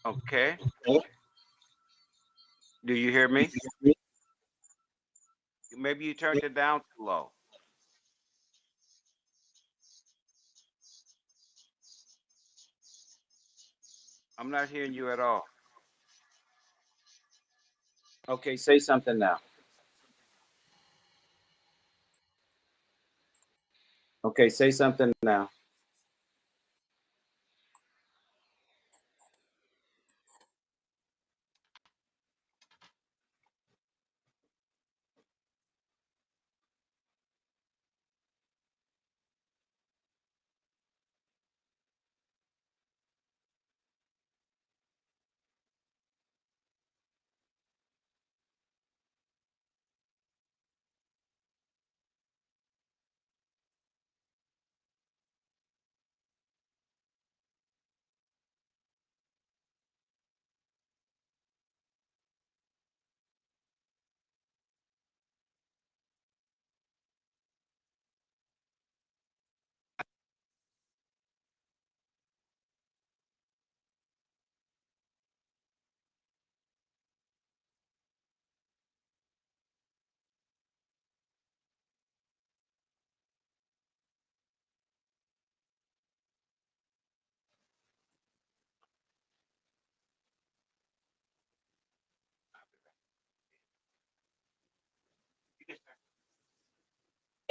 Okay. Do you hear me? Maybe you turned it down too low. I'm not hearing you at all. Okay, say something now. Okay, say something now.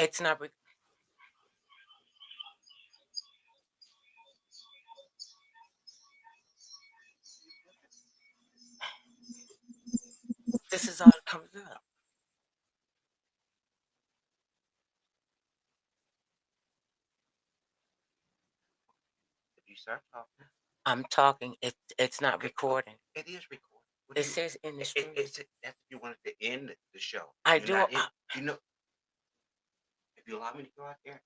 It's not. This is all that comes up. If you start talking, I'm talking. It's not okay, recording. it is recorded. What do It you? says in the stream. It's that's if you wanted to end the show. I You're do. not in. You know, if you allow me to go out there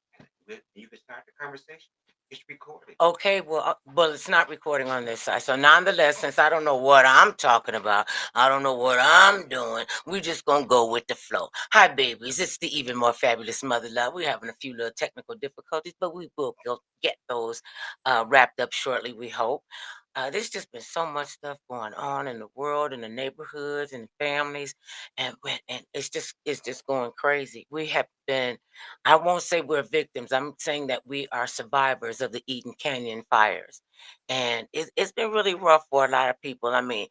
and you can start the conversation, it's recorded. Okay, well, it's not recording on this side. So, nonetheless, since I don't know what I'm talking about, I don't know what I'm doing. We just gonna go with the flow. Hi, babies. It's the even more fabulous mother love. We're having a few little technical difficulties, but we will get those wrapped up shortly. We hope. There's just been so much stuff going on in the world, in the neighborhoods, and families, and it's just going crazy. We have been. I won't say we're victims. I'm saying that we are survivors of the Eaton Canyon fires. And it's been really rough for a lot of people. I mean,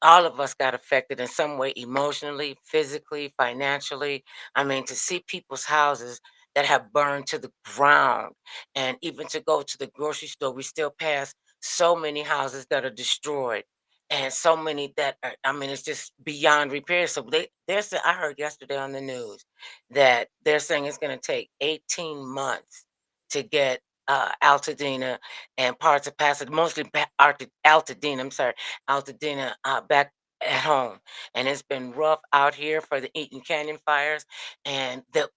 all of us got affected in some way emotionally, physically, financially. I mean, to see people's houses that have burned to the ground, and even to go to the grocery store, we still pass so many houses that are destroyed. And so many that are, I mean, it's just beyond repair. So I heard yesterday on the news that they're saying it's going to take 18 months to get Altadena and parts of Pasadena, mostly Altadena, I'm sorry, Altadena back at home. And it's been rough out here for the Eaton Canyon fires and the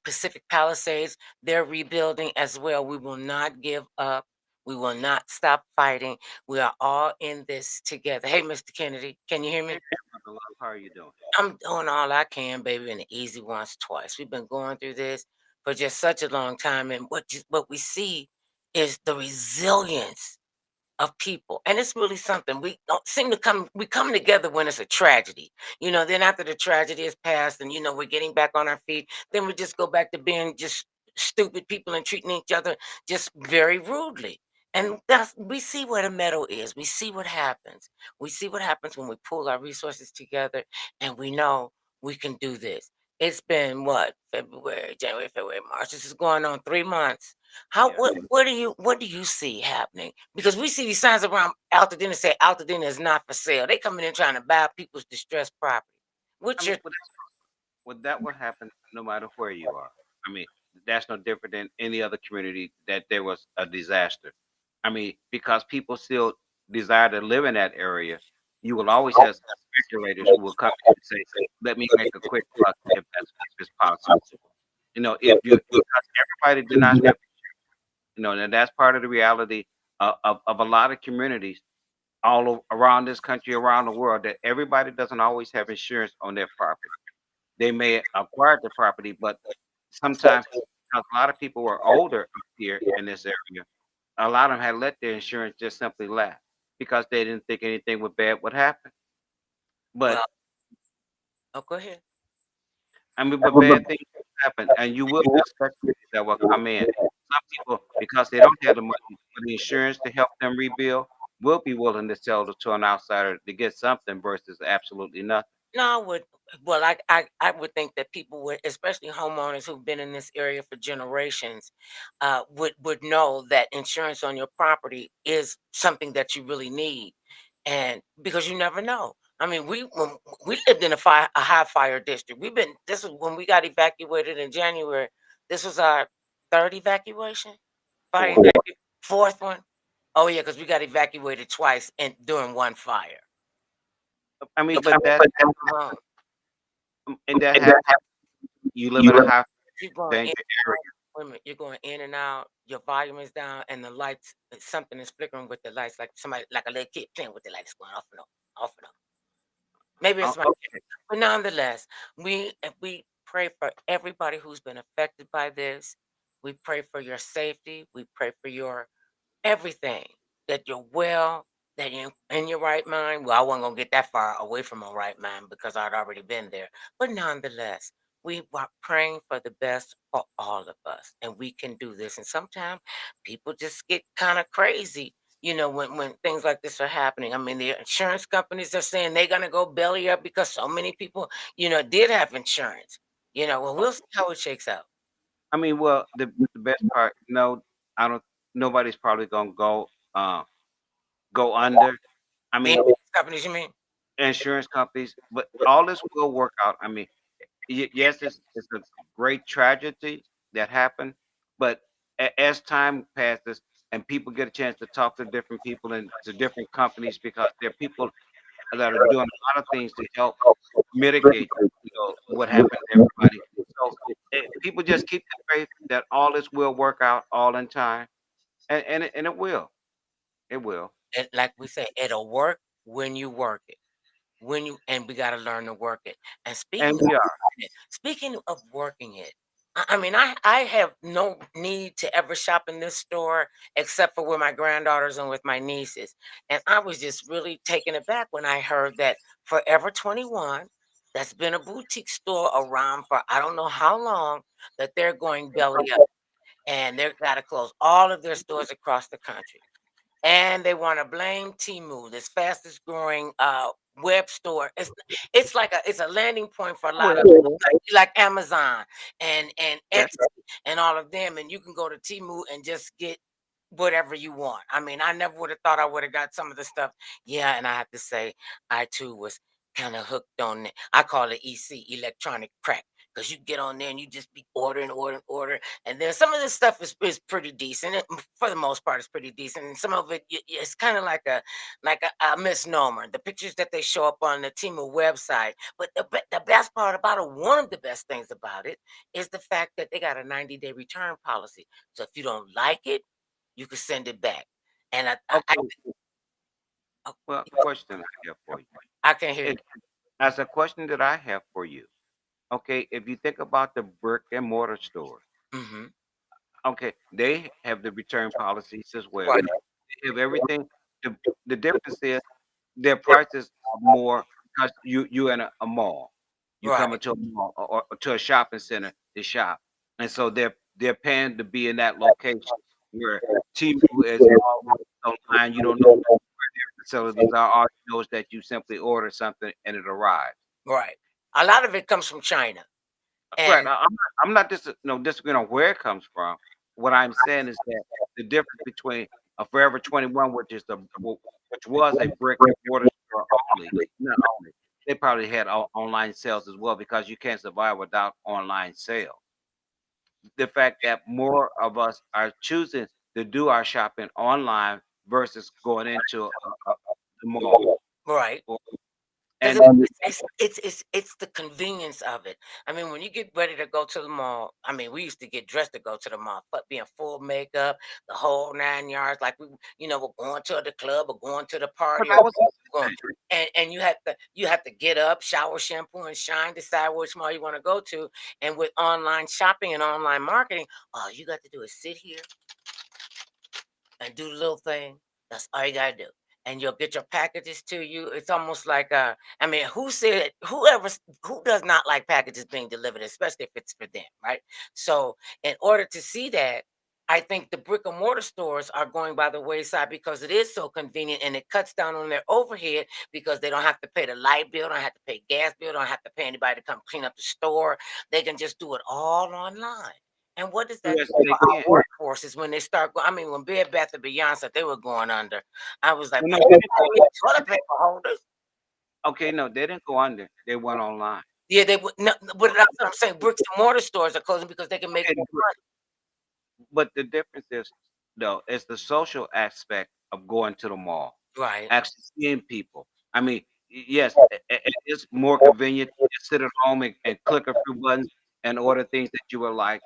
Pacific Palisades. They're rebuilding as well. We will not give up. We will not stop fighting. We are all in this together. Hey, Mr. Kennedy, can you hear Hey me? there, Mother Love, how are you doing? I'm doing all I can, baby, and the easy ones twice. We've been going through this for just such a long time, and what we see is the resilience of people, and it's really something. We don't seem to come. We come together when it's a tragedy, Then after the tragedy is past, and we're getting back on our feet, then we just go back to being just stupid people and treating each other just very rudely. And we see where the metal is. We see what happens. We see what happens when we pull our resources together, and we know we can do this. It's been what, February, January, February, March. This is going on 3 months. How Yeah. what do you see happening? Because we see these signs around Altadena say Altadena is not for sale. They coming in trying to buy people's distressed property. I What's mean, your that will happen no matter where you are. I mean, that's no different than any other community that there was a disaster. I mean, because people still desire to live in that area, you will always have speculators who will come in and say, "Let me make a quick buck if it's possible." If you because everybody did not have, and that's part of the reality of a lot of communities around this country, around the world, that everybody doesn't always have insurance on their property. They may acquire the property, but sometimes because a lot of people were older up here in this area, a lot of them had let their insurance just simply lapse because they didn't think anything would bad would happen. But Well, oh, go ahead. I mean, but bad things happen, and you will get spectators that will come in. Some people, because they don't have the money for the insurance to help them rebuild, will be willing to sell it to an outsider to get something versus absolutely nothing. No, I would. Well, I would think that people would, especially homeowners who've been in this area for generations, would know that insurance on your property is something that you really need, and because you never know. I mean, we lived in a high fire district. We've been. This was when we got evacuated in January. This was our third evacuation. Fire For fourth one. Oh yeah, because we got evacuated twice and during one fire. I mean, It but that was and that happens. You live in a high you're going in danger and area. out. Wait a minute, you're going in and out. Your volume is down, and the lights. Something is flickering with the lights, like somebody, like a little kid playing with the lights, going off and on, off and on. Maybe it's my, Okay. but nonetheless, we pray for everybody who's been affected by this. We pray for your safety. We pray for your everything, that you're well, that you're in your right mind. Well, I wasn't gonna get that far away from my right mind because I'd already been there. But nonetheless, we are praying for the best for all of us, and we can do this. And sometimes people just get kind of crazy, when things like this are happening. I mean, the insurance companies are saying they're gonna go belly up because so many people, did have insurance. Well, we'll see how it shakes out. I mean, well, the best part, no, I don't. Nobody's probably gonna go under. I The mean, insurance companies, you mean? insurance companies, but all this will work out. I mean, yes, it's a great tragedy that happened, but as time passes and people get a chance to talk to different people and to different companies, because there are people that are doing a lot of things to help mitigate, what happened to everybody. So people just keep the faith that all this will work out all in time, and it will, it will, Like we say, it'll work when you work it. And we got to learn to work it. And and speaking of we are. working it, working it, I mean, I have no need to ever shop in this store except for with my granddaughters and with my nieces. And I was just really taken aback when I heard that Forever 21, that's been a boutique store around for I don't know how long, that they're going belly up, and they're got to close all of their stores across the country, and they want to blame Temu, this fastest growing web store. It's a landing point for a lot of Well, like Amazon and yeah. Etsy and all of them, and you can go to Temu and just get whatever you want. I mean, I never would have thought I would have got some of the stuff. Yeah, and I have to say, I too was kind of hooked on it. I call it EC, electronic crack. Because you get on there and you just be ordering. And then some of this stuff is pretty decent. For the most part, it's pretty decent. And some of it, it's kind of like a misnomer. The pictures that they show up on the Temu website. But the best part about it, one of the best things about it, is the fact that they got a 90-day return policy. So if you don't like it, you can send it back. And Okay. oh, Well, question I have for you. I can hear you. It, as a question that I have for you. Okay, if you think about the brick and mortar stores, Hmm. okay, they have the return policies as well. Right, They have everything. The, the difference is their prices are more because you in a mall. You come right, into a mall or to a shopping center to shop, and so they're paying to be in that location where Temu is all online. You don't know where their facilities are. All you know is that you simply order something and it arrives. right. A lot of it comes from China. Right. And I'm not disagreeing on where it comes from. What I'm saying is that the difference between a Forever 21, which was a brick and mortar store only, not only, they probably had online sales as well because you can't survive without online sales. The fact that more of us are choosing to do our shopping online versus going into the mall. right. Or- Because And it's the convenience of it. I mean, when you get ready to go to the mall, I mean, we used to get dressed to go to the mall, but being full makeup, the whole 9 yards, like we're going to the club or going to the but party or that was going, and you have to get up, shower, shampoo, and shine, decide which mall you want to go to. And with online shopping and online marketing, all you got to do is sit here and do the little thing. That's all you gotta do. and you'll get your packages to you. It's almost like I mean, who does not like packages being delivered, especially if it's for them, right? So in order to see that, I think the brick and mortar stores are going by the wayside because it is so convenient and it cuts down on their overhead because they don't have to pay the light bill, don't have to pay gas bill, don't have to pay anybody to come clean up the store. They can just do it all online. And what does that Yes, do they for can. our workforces when they start I mean, when Bed Bath and Beyond said they were going under, I was like, Well, "But no, they didn't they go. need toilet paper holders." Okay, no, they didn't go under. They went online. Yeah, they would no, but that's what I'm saying, bricks and mortar stores are closing because they can make Okay, more but the difference is, though, it's the social aspect of going to the mall, money. Right. actually seeing people. I mean, yes, it is more convenient to just sit at home and click a few buttons and order things that you would like,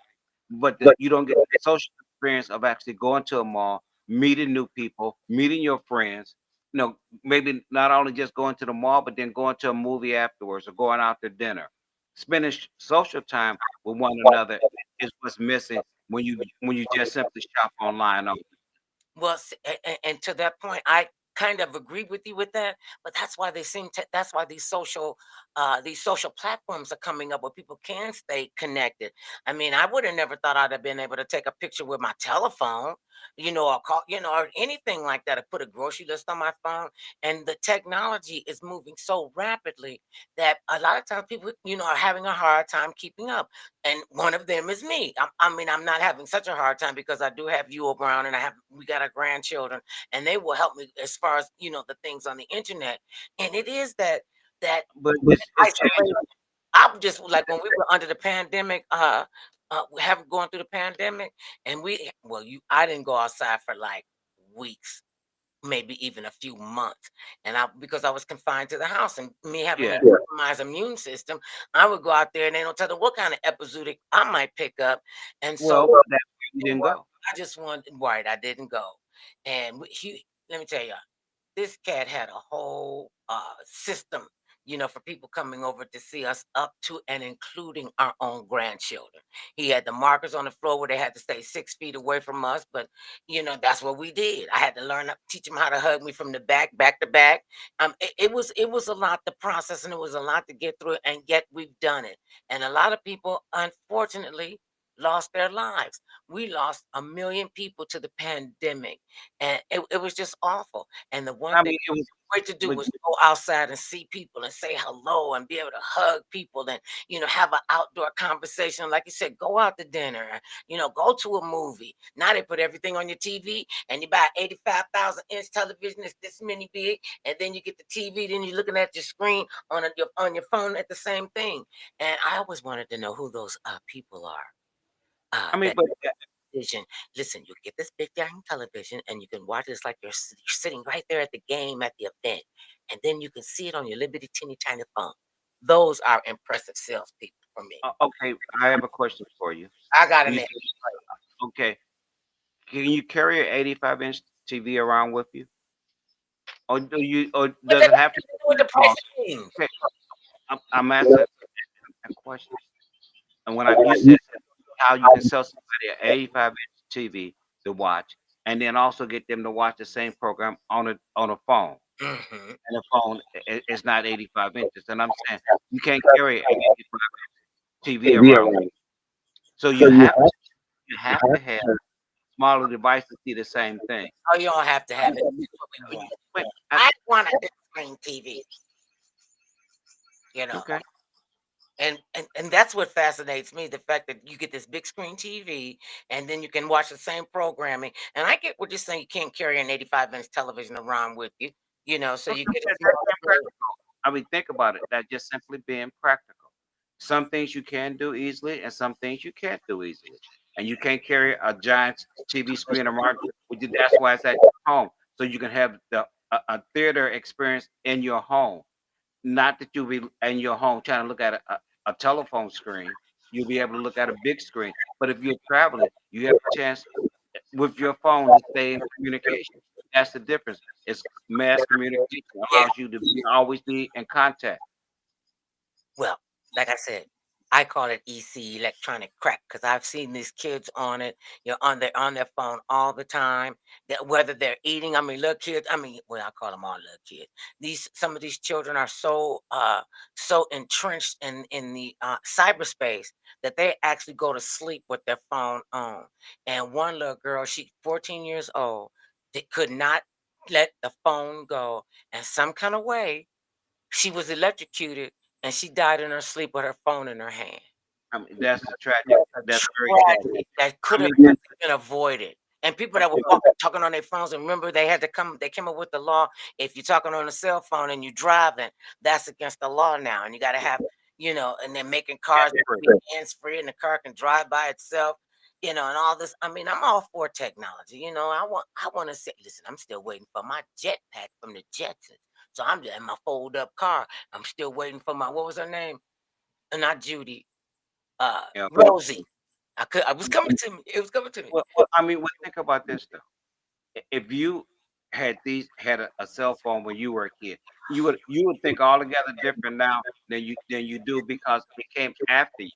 but you don't get the social experience of actually going to a mall, meeting new people, meeting your friends. You know, maybe not only just going to the mall, but then going to a movie afterwards or going out to dinner. Spending social time with one another is what's missing when you just simply shop online only. Well, and to that point, I kind of agree with you with that. But that's why that's why these social platforms are coming up where people can stay connected. I mean, I would have never thought I'd have been able to take a picture with my telephone, or call, or anything like that, or put a grocery list on my phone. And the technology is moving so rapidly that a lot of times people, are having a hard time keeping up. And one of them is me. I mean, I'm not having such a hard time because I do have you around, and we got our grandchildren, and they will help me as far as the things on the internet. And it is that But it's changing. isolation. I'm just like when we were under the pandemic, we haven't gone through the pandemic, and I didn't go outside for like weeks, maybe even a few months. And because I was confined to the house and me having Yeah. a compromised immune system, I would go out there and they don't tell them what kind of epizootic I might pick up. And so Well, that's why you didn't go. I just wanted, right, I didn't go. And let me tell you, this cat had a whole system, for people coming over to see us, up to and including our own grandchildren. He had the markers on the floor where they had to stay 6 feet away from us, but that's what we did. I had to teach them how to hug me from the back to back. It was a lot to process, and it was a lot to get through, and yet we've done it. And a lot of people, unfortunately, lost their lives. We lost 1 million people to the pandemic, and it was just awful. And the one I thing mean, it was, great to do but was go outside and see people and say hello and be able to hug people and have an outdoor conversation. Like you said, go out to dinner, go to a movie. Now they put everything on your TV, and you buy 85,000-inch television. It's this many big, and then you get the TV. Then you're looking at your screen on your phone at the same thing. And I always wanted to know who those people are. I mean, That but vision. Listen, you get this big giant television and you can watch it. It's like you're sitting right there at the game, at the event, and then you can see it on your little bitty teeny tiny phone. Those are impressive salespeople for me. okay, I have a question for you. I got an You answer. said, okay, can you carry an 85-inch TV around with you, or What does that it got have to to do be with in the the price phone? of things? Okay, I'm asking a question, and you said how you can sell somebody an 85-inch TV to watch, and then also get them to watch the same program on a phone. Hmm. And the phone is not 85 inches. And I'm saying you can't carry an 85 TV around with you. So you have to have smaller devices to see the same thing. Oh, you don't have to have it. This is what we want. Wait, I want a big screen TV. You know. okay. And that's what fascinates me, the fact that you get this big screen TV and then you can watch the same programming. And I get what you're saying, you can't carry an 85-inch television around with you, so you get a That's small being screen. practical. I mean, think about it. That's just simply being practical. Some things you can do easily, and some things you can't do easily. And you can't carry a giant TV screen around with you. That's why it's at your home, so you can have a theater experience in your home. Not that you'll be in your home trying to look at a telephone screen. You'll be able to look at a big screen. But if you're traveling, you have a chance with your phone to stay in communication. That's the difference. It's mass communication Yeah. allows you to always be in contact. Well, like I said, I call it EC, electronic crack, because I've seen these kids on it, on their phone all the time. That whether they're eating, I mean, little kids. I mean, well, I call them all little kids. These Some of these children are so entrenched in the cyberspace that they actually go to sleep with their phone on. And one little girl, she 14 years old, that could not let the phone go, and some kind of way she was electrocuted and she died in her sleep with her phone in her hand. I mean, that's tragic. A That's very tragic. tragedy that could I have mean, been avoided. And people but that were walking, talking on their phones, and remember they came up with the law. If you're talking on a cell phone and you're driving, that's against the law now. And you got to have, and they're making cars that can be hands free and the car can drive by itself, and all this. I mean, I'm all for technology. I want to say, listen, I'm still waiting for my jetpack from the Jetsons. So I'm just in my fold up car. I'm still waiting for my, what was her name? Not Judy, yeah. Rosie. I was coming to me. It was coming to me. Well, I mean, well, think about this though. If you had a cell phone when you were a kid, you would think altogether different now than you do because it came after you.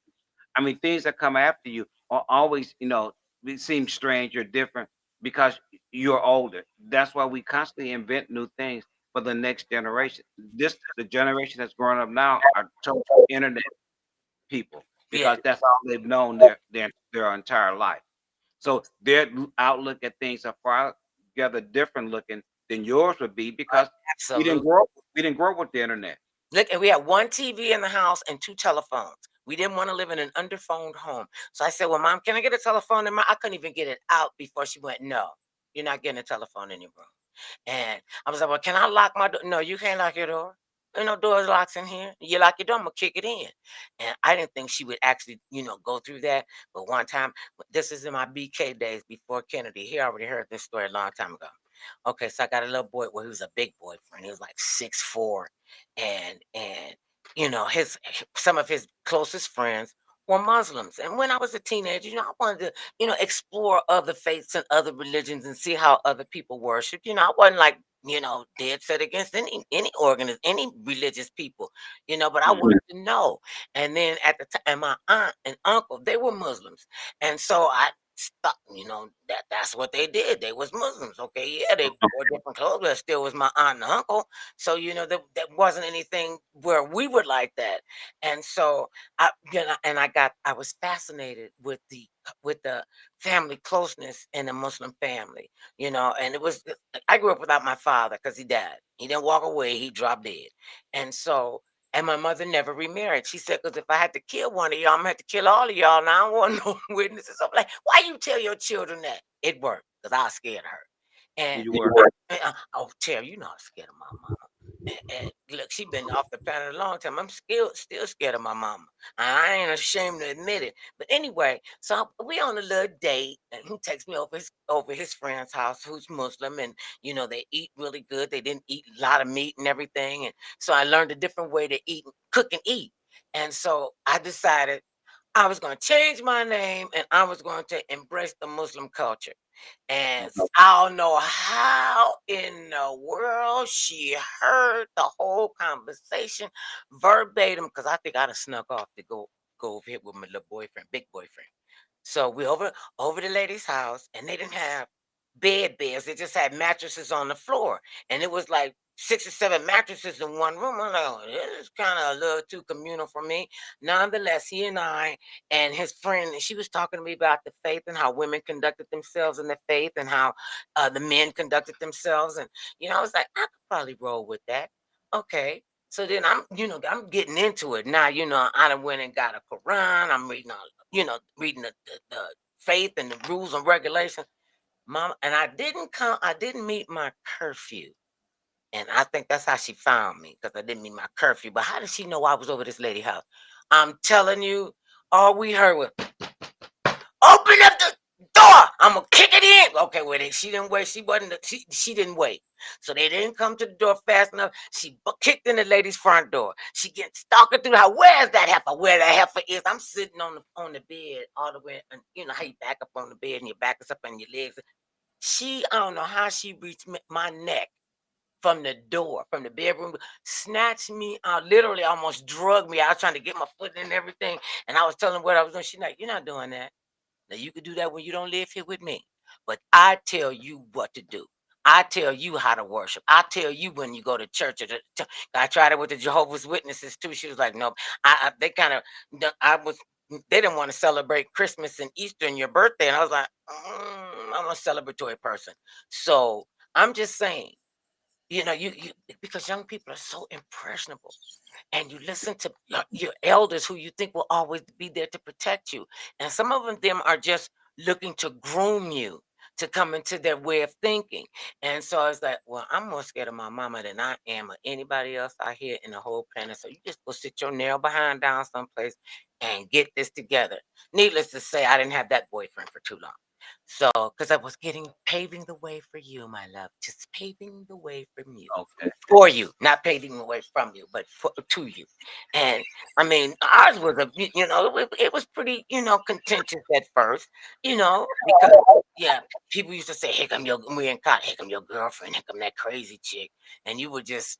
I mean, things that come after you are always, they seem strange or different because you're older. That's why we constantly invent new things for the next generation. The generation that's growing up now are total internet people Yeah, because that's all they've known their entire life. So their outlook at things are far together different looking than yours would be because we didn't absolutely. grow we didn't grow up with the internet. Look, and we had one TV in the house and two telephones. We didn't want to live in an underphoned home. So I said, well, Mom, can I get a telephone in my, I couldn't even get it out before she went, no, you're not getting a telephone in your room. And I was like, well, can I lock my door? No, you can't lock your door. Ain't no doors locks in here. You lock your door, I'm gonna kick it in. And I didn't think she would actually, go through that. But one time, this is in my BK days before Kennedy. He already heard this story a long time ago. Okay, so I got a little boy. Well, he was a big boyfriend. He was like 6'4", and his some of his closest friends were Muslims. And when I was a teenager, I wanted to, explore other faiths and other religions and see how other people worship. I wasn't like, dead set against any religious people, but I wanted to know. And then at the time, and my aunt and uncle, they were Muslims. And so I stop, that's what they did. They was Muslims. Okay, yeah, they wore different clothes, but it still was my aunt and uncle. So that wasn't anything where we were like that. And so I was fascinated with the family closeness in a Muslim family, and it was I grew up without my father because he died. He didn't walk away, he dropped dead. And so and my mother never remarried. She said, because if I had to kill one of y'all, I'm gonna have to kill all of y'all. Now I don't want no witnesses. I'm like, why you tell your children that? It worked because I was scared of her. And You were. oh, Terry, you know I'm scared of my mama. And look, she been off the planet a long time. I'm still scared of my mama. I ain't ashamed to admit it. But anyway, so we on a little date, and he takes me over his friend's house, who's Muslim, and they eat really good. They didn't eat a lot of meat and everything, and so I learned a different way to eat, cook, and eat. And so I decided I was going to change my name and I was going to embrace the Muslim culture. And I don't know how in the world she heard the whole conversation verbatim because I think I'd have snuck off to go over here with my little boyfriend, big boyfriend. So we over the lady's house, and they didn't have beds. They just had mattresses on the floor, and it was like 6 or 7 mattresses in one room. I'm like, oh, this is kind of a little too communal for me. Nonetheless, he and I and his friend, and she was talking to me about the faith and how women conducted themselves in the faith and how the men conducted themselves. And I was like, I could probably roll with that. Okay. So then I'm getting into it now. I done went and got a Quran. I'm reading all reading the faith and the rules and regulations. Mom, and I didn't meet my curfew. And I think that's how she found me, because I didn't meet my curfew. But how did she know I was over this lady house? I'm telling you, all we heard was, open up the door. I'm gonna kick it in. Okay, wait. She didn't wait. She wasn't. She didn't wait. So they didn't come to the door fast enough. She kicked in the lady's front door. She gets stalking through the house. Where's that heifer? Where that heifer is? I'm sitting on the bed all the way, and you know how you back up on the bed and your back is up on your legs. I don't know how she reached my neck from the door, from the bedroom, snatched me out, literally almost drugged me. I was trying to get my foot in and everything. And I was telling her what I was doing. She's like, "You're not doing that. Now you can do that when you don't live here with me. But I tell you what to do. I tell you how to worship. I tell you when you go to church. I tried it with the Jehovah's Witnesses too. She was like, "No, they kind of, I was, they didn't want to celebrate Christmas and Easter and your birthday." And I was like, I'm a celebratory person. So I'm just saying, you because young people are so impressionable, and you listen to your elders who you think will always be there to protect you. And some of them are just looking to groom you to come into their way of thinking. And so it's like, well, I'm more scared of my mama than I am of anybody else out here in the whole planet. So you just go sit your nail behind down someplace and get this together. Needless to say, I didn't have that boyfriend for too long. So, because I was paving the way for you, my love, just paving the way from you, Okay. for you, not paving the way from you, but to you. And I mean, ours was it was pretty, contentious at first, because yeah, people used to say, "Here come your," we in college, "Here come your girlfriend, here come that crazy chick," and you would just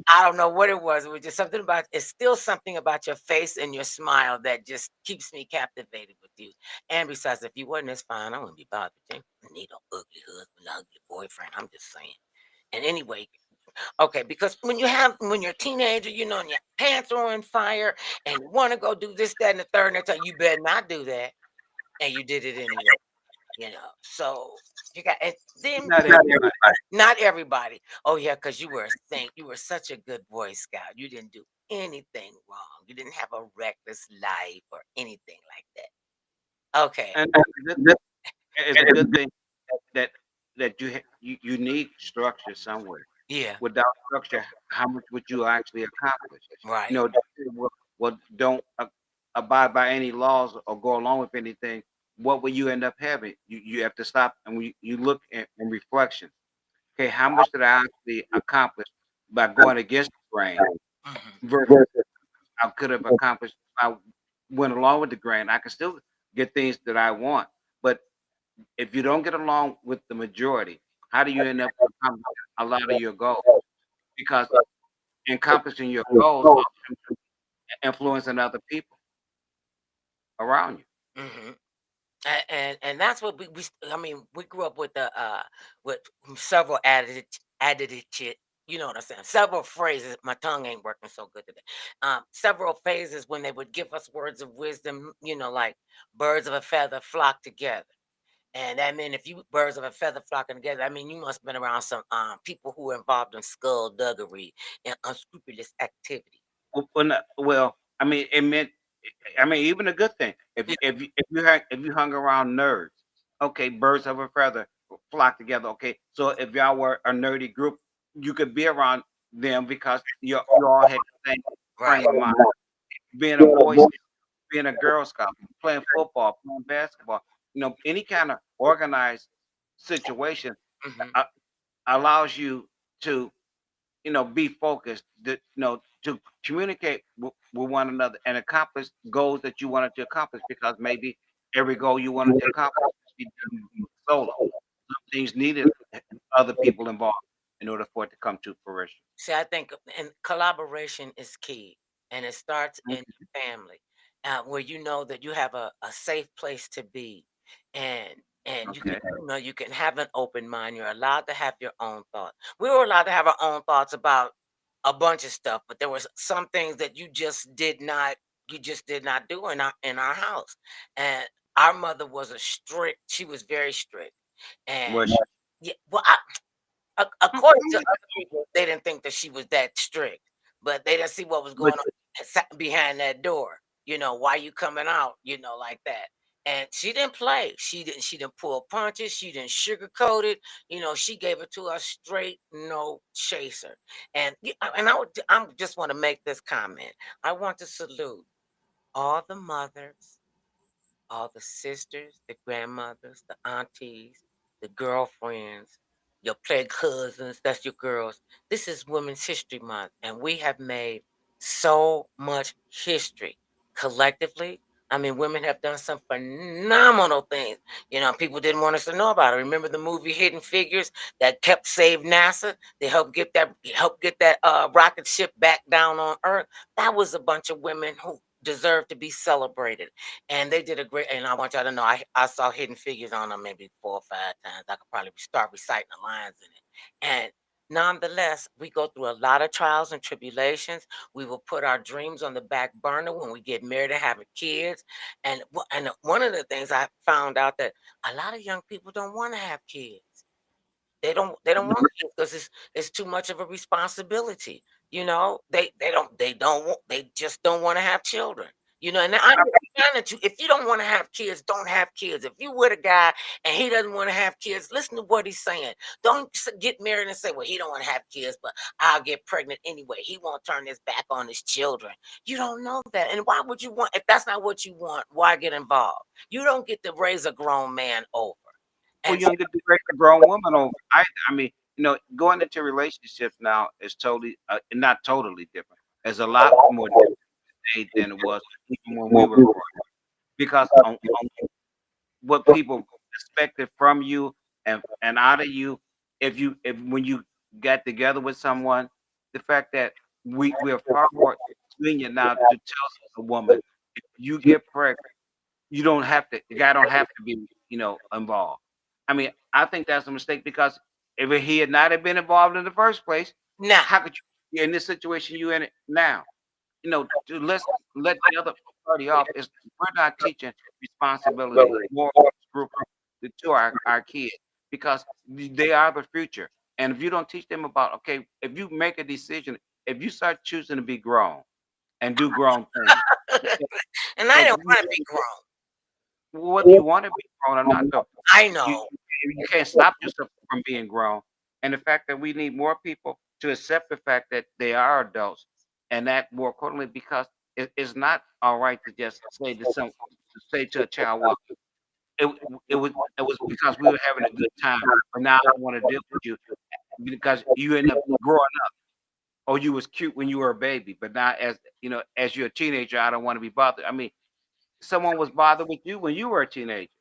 I don't know what it was. It was just something about it's still something about your face and your smile that just keeps me captivated with you. And besides, if you wasn't as fine, I wouldn't be bothered. You don't need no ugly husband, ugly boyfriend. I'm just saying. And anyway, okay, because when you're a teenager, and your pants are on fire and you want to go do this, that, and the third, and they tell you better not do that, and you did it anyway. So you got, and then Not everybody. not everybody. Oh yeah, because you were a saint. You were such a good Boy Scout. You didn't do anything wrong. You didn't have a reckless life or anything like that. Okay. And it's a good thing that you need structure somewhere. Yeah. Without structure, how much would you actually accomplish? You Right. know, don't abide by any laws or go along with anything. What will you end up having? You have to stop and you look in reflection. Okay, how much did I actually accomplish by going against the grain Hmm. versus I could have accomplished if I went along with the grain? I can still get things that I want, but if you don't get along with the majority, how do you end up accomplishing a lot of your goals? Because in accomplishing your goals, influencing other people around you. Hmm. And that's what I mean, we grew up with several added, you know what I'm saying, several phrases. My tongue ain't working so good today. Several phases when they would give us words of wisdom, like birds of a feather flock together. And that meant if you birds of a feather flocking together, I mean you must have been around some people who were involved in skullduggery and unscrupulous activity. Well, I mean, it meant, I mean, even a good thing. If you hung around nerds, okay, birds of a feather flock together. Okay, so if y'all were a nerdy group, you could be around them because you all had the same frame Right. of mind. Being a boy scout, being a girl scout, playing football, playing basketball, any kind of organized situation Hmm. uh, allows you to be focused, to communicate with one another and accomplish goals that you wanted to accomplish because maybe every goal you wanted to accomplish could be done solo. Some things needed other people involved in order for it to come to fruition. See, I think and collaboration is key, and it starts in Mhm. your family, where you know that you have a safe place to be, and you can Okay. you can have an open mind. You're allowed to have your own thoughts. We were allowed to have our own thoughts about a bunch of stuff, but there was some things that you just did not do in our house. And our mother was a strict. She was very strict, and Was yeah. Well, according to other people, they didn't think that she was that strict, but they didn't see what was but going on behind that door. Why you coming out? Like that. And she didn't play. She didn't pull punches. She didn't sugarcoat it. She gave it to us straight, no chaser. And I just want to make this comment. I want to salute all the mothers, all the sisters, the grandmothers, the aunties, the girlfriends, your play cousins, that's your girls. This is Women's History Month, and we have made so much history collectively. I mean, women have done some phenomenal things. You know, people didn't want us to know about it. Remember the movie Hidden Figures that kept save NASA? They helped get that rocket ship back down on Earth. That was a bunch of women who deserve to be celebrated, and they did a great. And I want y'all to know, I saw Hidden Figures on them maybe 4 or 5 times. I could probably start reciting the lines in it, and nonetheless, we go through a lot of trials and tribulations. We will put our dreams on the back burner when we get married and having kids. And one of the things I found out that a lot of young people don't want to have kids. They don't want kids because it's too much of a responsibility. You know, they just don't want to have children. You know, and I understand that if you don't want to have kids, don't have kids. If you with a guy and he doesn't want to have kids, listen to what he's saying. Don't get married and say, well, he don't want to have kids, but I'll get pregnant anyway. He won't turn his back on his children. You don't know that. And why would you want, if that's not what you want, why get involved? You don't get to raise a grown man over. Well, And you don't get to break a grown woman over either. I mean, going into relationships now is totally, not totally different. It's a lot more different today than it was even when we were growing up. Because on what people expected from you and out of you, if when you got together with someone, the fact that we're far more lenient now to tell a woman if you get pregnant, you don't have to, the guy don't have to be, involved. I mean, I think that's a mistake because if he had not have been involved in the first place, now, how could you be in this situation you in it now? To let the other party off is we're not teaching responsibility, moral scruples to our kids because they are the future. And if you don't teach them about, okay, if you make a decision, if you start choosing to be grown and do grown things, okay, and I like don't want to be grown. whether you want to be grown or not, though, I you know. you can't stop yourself from being grown. And the fact that we need more people to accept the fact that they are adults and act more accordingly, because it's not all right to just say to a child, well, it it was because we were having a good time, but now I don't want to deal with you because you end up growing up, or you was cute when you were a baby, but now as you're a teenager, I don't want to be bothered. I mean, someone was bothered with you when you were a teenager,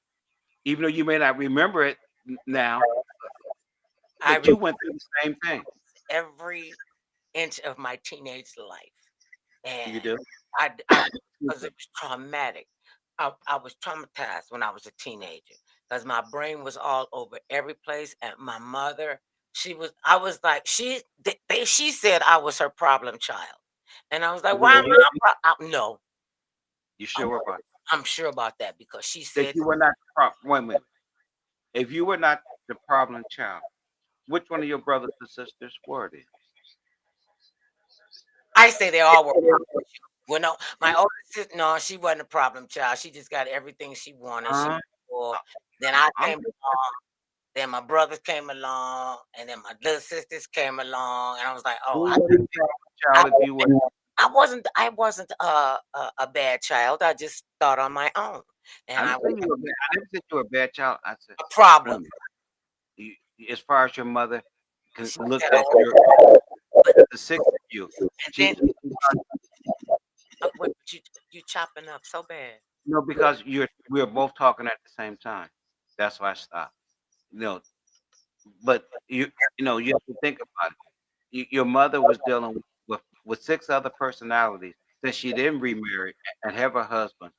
even though you may not remember it now, I but remember you went through the same thing. every inch of my teenage life, You and do? I Excuse because it me. was traumatic. I was traumatized when I was a teenager because my brain was all over every place, and my mother, she was. I was like, she said I was her problem child, and I was like, why am Really? no, You I'm, sure about I'm sure about that because she that said you were not the wait a minute. If you were not the problem child, which one of your brothers and sisters were then? I say they all were. Well, no, my older sister, no, she wasn't a problem child. She just got everything she wanted. She Uh, was spoiled. Then I I'm came along. Then my brothers came along, and then my little sisters came along, and I was like, oh, who was the problem I, child if you were I wasn't a bad child. I just thought on my own, and I I didn't was say you were bad. I never said you were a bad child. I said, a wait problem. a minute. As far as your mother She looked said, at oh, but the six of you, and then she thought, wait, but you chopping up so bad. because we were both talking at the same time. That's why I stopped. You know, but you have to think about it. Your mother was dealing with six other personalities that she didn't remarry and have a husband.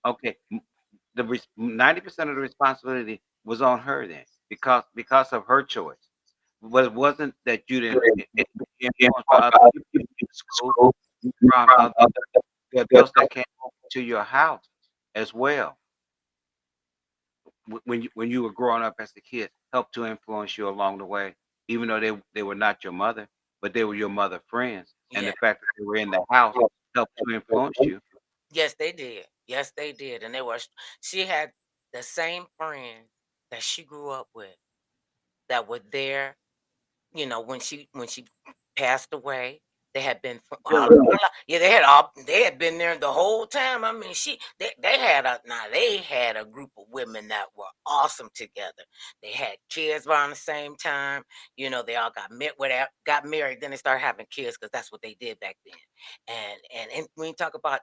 Okay, 90% of the responsibility was on her then because of her choice. But it wasn't that you didn't influenced by other people in school, around other the adults that came over to your house as well. When you were growing up as a kid, helped to influence you along the way, even though they were not your mother, but they were your mother friends, and Yeah. the fact that they were in the house helped to influence you. Yes, they did. Yes, they did. And they were. She had the same friends that she grew up with that were there. When she passed away, they had been yeah, they had been there the whole time. I mean, they had a group of women that were awesome together. They had kids around the same time. They all got married, then they started having kids because that's what they did back then. And when you talk about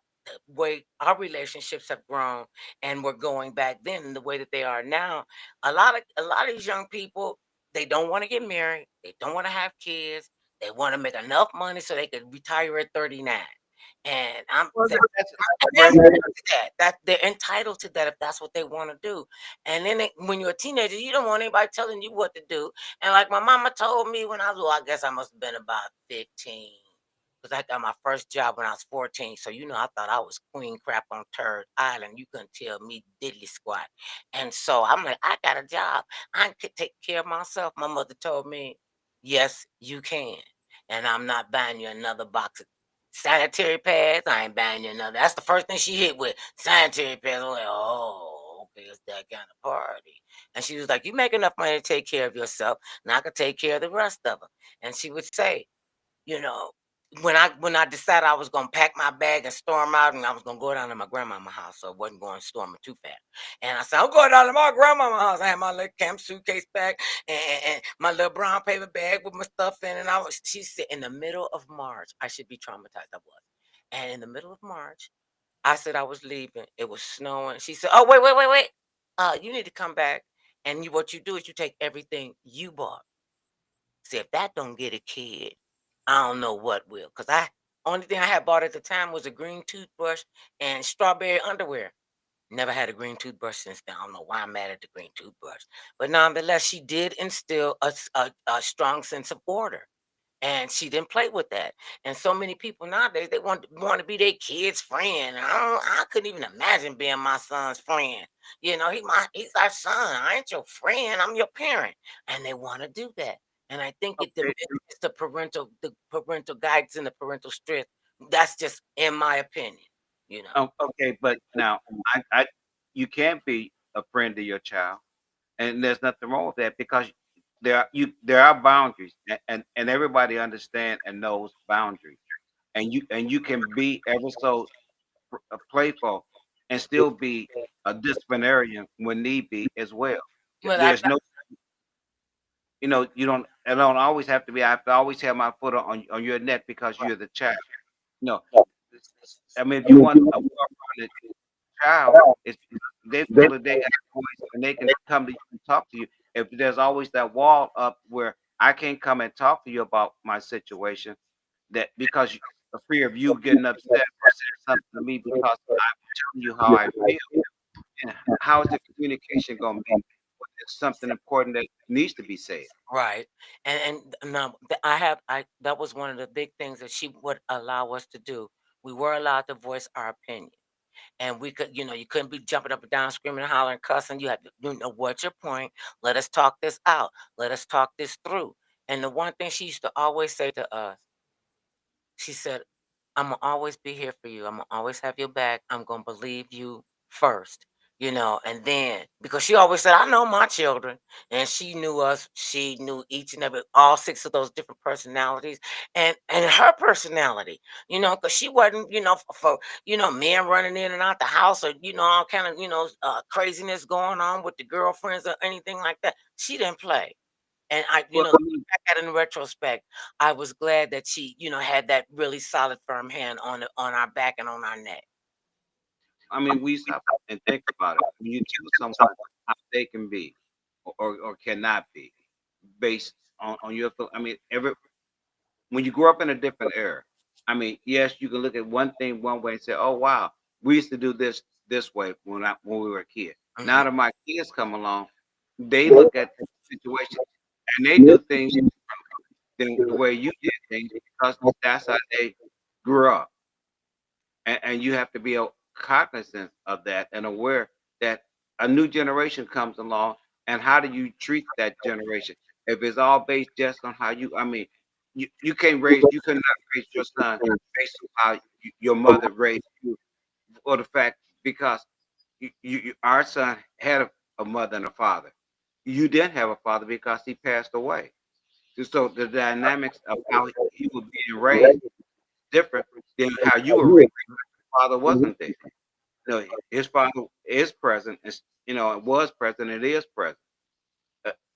way our relationships have grown and we're going back then and the way that they are now, a lot of these young people, they don't want to get married, they don't want to have kids, they want to make enough money so they could retire at 39. And Well, that's and a they're great. entitled to that. They're entitled to that if that's what they want to do. And then when you're a teenager, you don't want anybody telling you what to do. And like my mama told me when I was, well, I guess I must have been about 15. Because I got my first job when I was 14. So, I thought I was queen crap on Turd Island. You couldn't tell me diddly squat. And so I'm like, I got a job. I could take care of myself. My mother told me, yes, you can. And I'm not buying you another box of sanitary pads. I ain't buying you another. That's the first thing she hit with sanitary pads. I'm like, oh, okay, it's that kind of party. And she was like, you make enough money to take care of yourself, and I could take care of the rest of them. And she would say, you know, when I decided I was gonna pack my bag and storm out, and I was gonna go down to my grandmama's house, so I wasn't going storming too fast. And I said, I'm going down to my grandmama's house. I had my little camp suitcase bag and my little brown paper bag with my stuff in, and she said in the middle of March, I should be traumatized. I was. And in the middle of March, I said I was leaving. It was snowing. She said, oh, wait, wait, wait, wait. You need to come back. And what you do is you take everything you bought. See, if that don't get a kid, I don't know what will. Cause only thing I had bought at the time was a green toothbrush and strawberry underwear. Never had a green toothbrush since then. I don't know why I'm mad at the green toothbrush. But nonetheless, she did instill a strong sense of order. And she didn't play with that. And so many people nowadays, they want to be their kid's friend. I couldn't even imagine being my son's friend. He's our son. I ain't your friend. I'm your parent. And they want to do that. And I think it Okay, diminishes the parental guidance and the parental strength. That's just in my opinion. You know. okay, but now you can't be a friend to your child, and there's nothing wrong with that because there are boundaries, and everybody understand and knows boundaries, and you can be ever so playful and still be a disciplinarian when need be as well. Well, There's no, you don't always have to be. I have to always have my foot on your neck because you're the child. No, I mean if you want a well-rounded child, it's they feel that they got a voice and they can come to you and talk to you. If there's always that wall up where I can't come and talk to you about my situation, that because the fear of you getting upset or saying something to me because I'm telling you how I feel, and how is the communication going to be when there's something important that needs to be said? right. And now I that was one of the big things that she would allow us to do. We were allowed to voice our opinion. And we could, you couldn't be jumping up and down, screaming and hollering, cussing. You had to, what's your point? Let us talk this out. Let us talk this through. And the one thing she used to always say to us, she said, I'm gonna always be here for you. I'm gonna always have your back. I'm gonna believe you first, and then because she always said, I know my children, and she knew us. She knew each and every all six of those different personalities, and her personality, because she wasn't, for men running in and out the house, or all kind of craziness going on with the girlfriends or anything like that. She didn't play. And Well, looking back at it in retrospect, I was glad that she, had that really solid, firm hand on our back and on our neck. I mean, we stop and think about it. When you tell someone how they can be or cannot be based on your, I mean, when you grow up in a different era, I mean, yes, you can look at one thing one way and say, "Oh wow, we used to do this way when we were a kid." Hmm. Now that my kids come along, they look at the situation and they do things the way you did things because that's how they grew up, and you have to be cognizant of that and aware that a new generation comes along, and how do you treat that generation? If it's all based just on how you, I mean, you cannot raise your son based on how your mother raised you, or the fact because our son had a mother and a father. You didn't have a father because he passed away. So the dynamics of how he was being raised different than how you were raised. Father wasn't there. His father is present. It was present. It is present.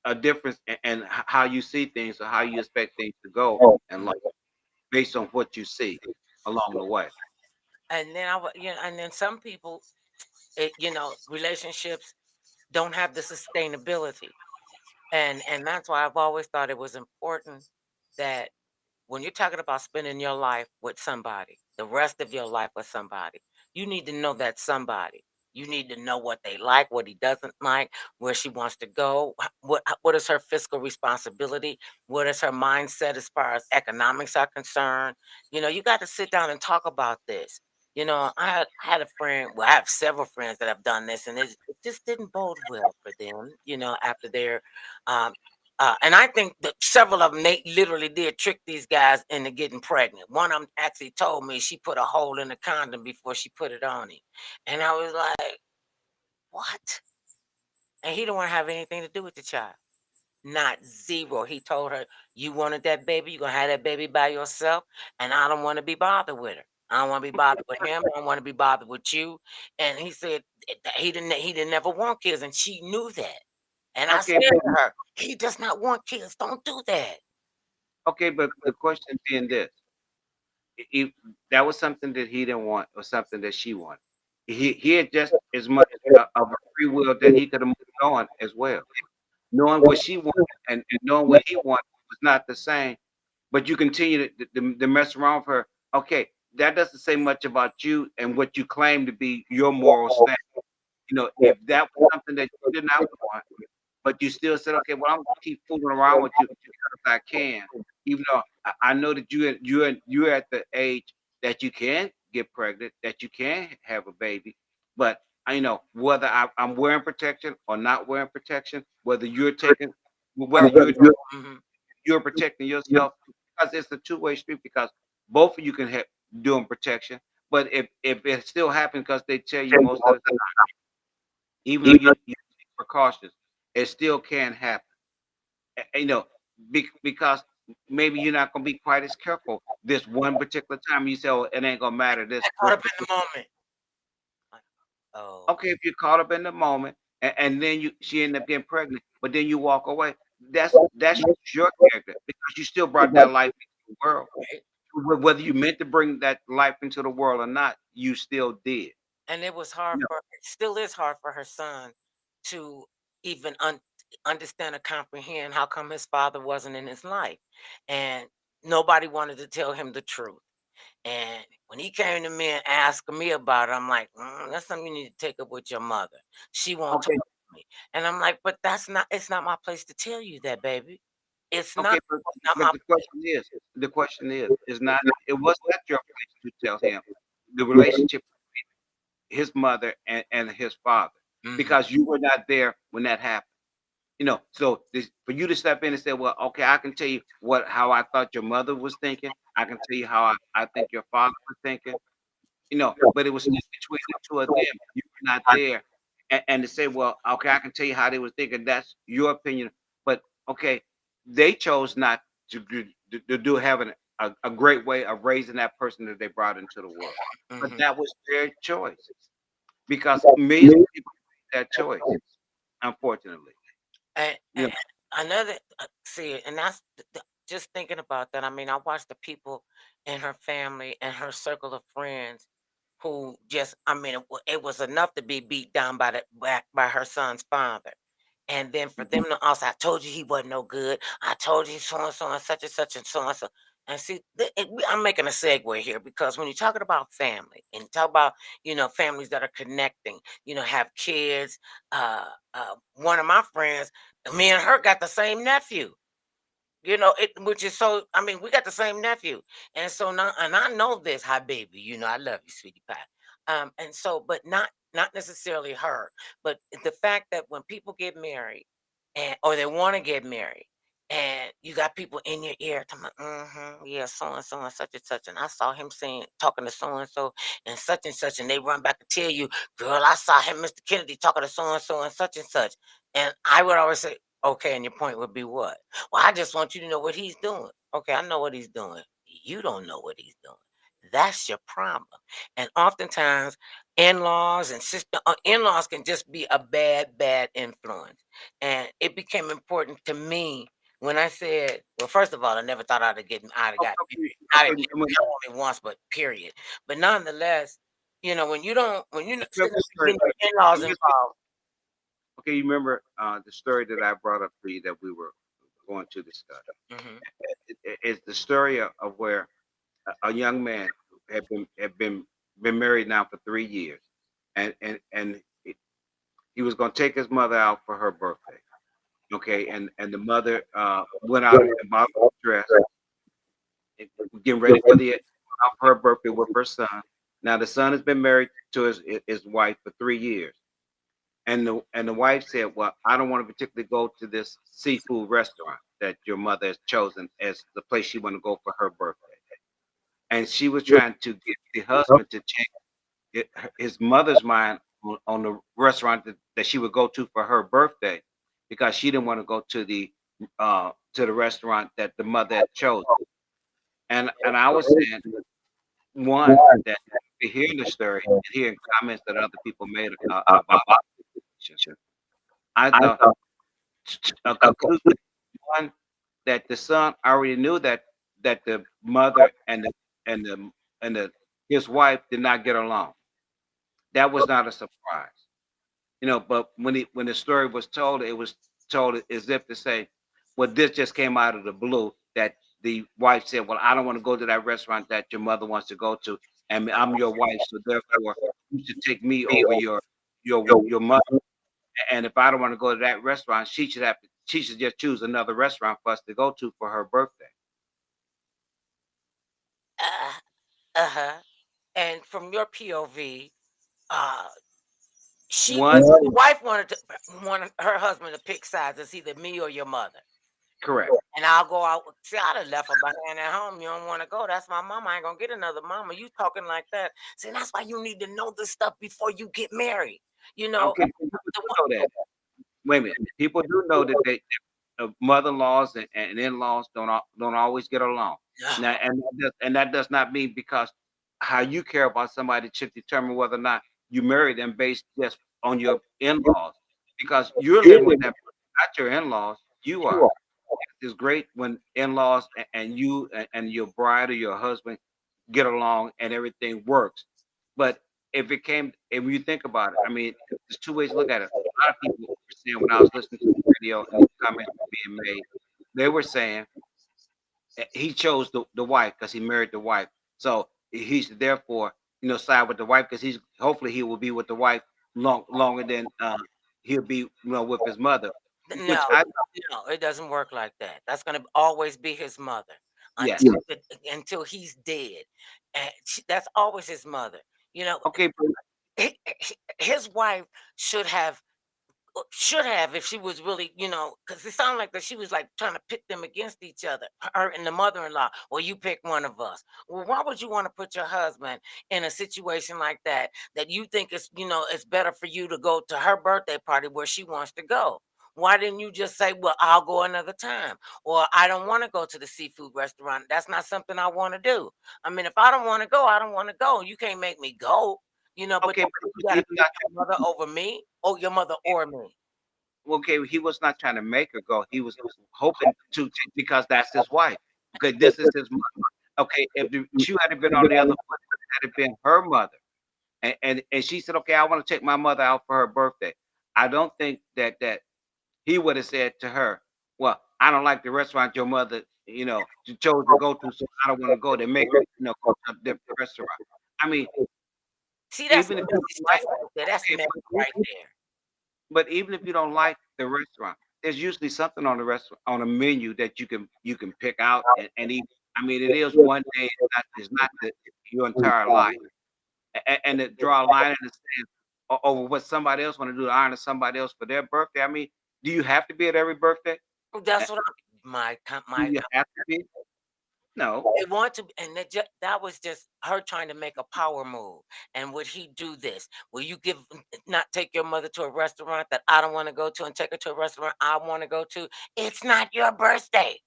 A difference in how you see things or how you expect things to go in life based on what you see along the way. And then and then some people, relationships don't have the sustainability, and that's why I've always thought it was important that when you're talking about spending your life with somebody, the rest of your life with somebody, you need to know that somebody. You need to know what they like, what he doesn't like, where she wants to go, what is her fiscal responsibility, what is her mindset as far as economics are concerned. You got to sit down and talk about this. I had a friend. Well, I have several friends that have done this, and it just didn't bode well for them. After their um, and I think that several of them, they literally did trick these guys into getting pregnant. One of them actually told me she put a hole in the condom before she put it on him. And I was like, what? And he don't want to have anything to do with the child. Not zero. He told her, you wanted that baby, you're going to have that baby by yourself. And I don't want to be bothered with her. I don't want to be bothered with him. I don't want to be bothered with you. And he said that he didn't never want kids. And she knew that. And I said Okay, to her, he does not want kids. Don't do that. okay, but the question being this: if that was something that he didn't want, or something that she wanted, he had just as much of a free will that he could have moved on as well, knowing what she wanted and knowing what he wanted was not the same. But you continue to mess around with her. Okay, that doesn't say much about you and what you claim to be your moral stand. If that was something that you did not want, but you still said, okay, well, I'm gonna keep fooling around with you because I can, even though I know that you're at the age that you can get pregnant, that you can have a baby, but I know whether I'm wearing protection or not wearing protection, whether you're taking, whether Mhm. you're protecting yourself, because it's a two-way street, because both of you can have doing protection. But if it still happens, because they tell you most of the time, even though you take precautions, it still can happen. Because maybe you're not going to be quite as careful this one particular time. You say, oh, it ain't going to matter Caught this up in particular. the moment. Like, oh, Okay, if you're caught up in the moment, and then she ended up getting pregnant, but then you walk away, that's your character, because you still brought that life into the world. right. Whether you meant to bring that life into the world or not, you still did. And it was hard No. it still is hard for her son to even understand or comprehend how come his father wasn't in his life. And nobody wanted to tell him the truth. And when he came to me and asked me about it, I'm like, that's something you need to take up with your mother. She won't talk Okay, to me. And I'm like, but it's not my place to tell you that, baby. It's not, okay, but it's not my the question is not, it was not your place to tell him the relationship, his mother and his father, place. because you were not there when that happened. So for you to step in and say, well, okay, I can tell you how I thought your mother was thinking. I can tell you how I think your father was thinking. But it was still between the two of them. You were not there, and to say, well, okay, I can tell you how they was thinking. That's your opinion. But okay, they chose not to do having a great way of raising that person that they brought into the world. But Hmm. that was their choice, because millions of people made that choice, unfortunately. And another, see, and that's just thinking about that. I mean, I watched the people in her family and her circle of friends who just, I mean, it was enough to be beat down by her son's father. And then for them to also, I told you he wasn't no good. I told you so and so and such and so and so. And see, I'm making a segue here because when you're talking about family and you talk about, families that are connecting, have kids. One of my friends, me and her got the same nephew. Which is so. I mean, we got the same nephew, and so now, and I know this, hi baby. I love you, sweetie pie. And so, but not necessarily her, but the fact that when people get married, and or they want to get married, and you got people in your ear talking, yeah, so and such, and I saw him saying, talking to and such, and they run back and tell you, girl, I saw him, Mr. Kennedy, talking to and such, and I would always say, okay, and your point would be what? Well, I just want you to know what he's doing. Okay, I know what he's doing. You don't know what he's doing. That's your problem. And oftentimes, in-laws can just be a bad influence. And it became important to me When I said, well, first of all, I never thought I'd have got Okay, married. I'd have okay, get married not only once, but period. But nonetheless, when you don't, when you're not remember sitting the up story. getting your in-laws involved. Okay, you remember the story that I brought up to you that we were going to discuss. Hmm. It's the story of where a young man had been married now for 3 years, and he was going to take his mother out for her birthday. Okay, and the mother went out and bought a dress, and getting ready for the out for her birthday with her son. Now the son has been married to his wife for 3 years. And the wife said, "Well, I don't want to particularly go to this seafood restaurant that your mother has chosen as the place she want to go for her birthday." And she was trying to get the husband to change his mother's mind on the restaurant that she would go to for her birthday, because she didn't want to go to the restaurant that the mother had chosen. And I was saying, one, that after hearing the story and hearing comments that other people made about the situation, I thought a conclusion, one, that the son already knew that the mother and the and the his wife did not get along. That was not a surprise, But when the story was told, it was told as if to say, "Well, this just came out of the blue." That the wife said, "Well, I don't want to go to that restaurant that your mother wants to go to, and I'm your wife, so therefore you should take me over your mother. And if I don't want to go to that restaurant, she should just choose another restaurant for us to go to for her birthday." Uh, uh-huh. And from your POV, uh, One, the wife wanted her husband to pick sides. It's either me or your mother. correct. And I'll go out. See, I'd have left her behind at home. You don't want to go. That's my mama. I ain't gonna get another mama. You talking like that? See, that's why you need to know this stuff before you get married. You know, Okay, people the do know that. Wait a minute. People do know that mother-in-laws and in-laws don't always get along. one- Now, and that does not mean because how you care about somebody should determine whether or not you marry them based just on your in-laws, because you're living with that person, not your in-laws. You are. It's great when in-laws and you and your bride or your husband get along and everything works. But if you think about it, I mean, there's two ways to look at it. A lot of people were saying when I was listening to the radio and these comments were being made, they were saying he chose the wife because he married the wife. So he should therefore, side with the wife because hopefully he will be with the wife longer than he'll be, with his mother. No, Which I no, it doesn't work like that. That's gonna always be his mother Yes. until he's dead, and that's always his mother. You know, Okay, but his wife should have if she was really, because it sounded like that she was like trying to pit them against each other, her and the mother-in-law. Well, you pick one of us. Well, why would you want to put your husband in a situation like that that you think it's better for you to go to her birthday party where she wants to go? Why didn't you just say, well, I'll go another time? Or I don't want to go to the seafood restaurant. That's not something I want to do. I mean, if I don't want to go, I don't want to go. You can't make me go, but okay, but you he got was to pick not your mother over me, or your mother or me. okay. He was not trying to make her go. He was hoping to because that's his wife. Okay, this is his mother. Okay, if the shoe had been on the other foot, it had been her mother, and she said, "Okay, I want to take my mother out for her birthday." I don't think that he would have said to her, "Well, I don't like the restaurant your mother, chose to go to, so I don't want to go there. Make her, go to a different restaurant." I mean, See, that's even if you messy don't like, stuff right there. That's okay, messy right there. but even if you don't like the restaurant, there's usually something on the restaurant on a menu that you can pick out and eat. I mean, it is one day. It's not your entire life. And to draw a line in the sand over what somebody else want to do to honor somebody else for their birthday. I mean, do you have to be at every birthday? Uh, That's what Do my you have to be? No. they want to, and that was just her trying to make a power move. And would he do this? Will you not take your mother to a restaurant that I don't want to go to and take her to a restaurant I want to go to? It's not your birthday.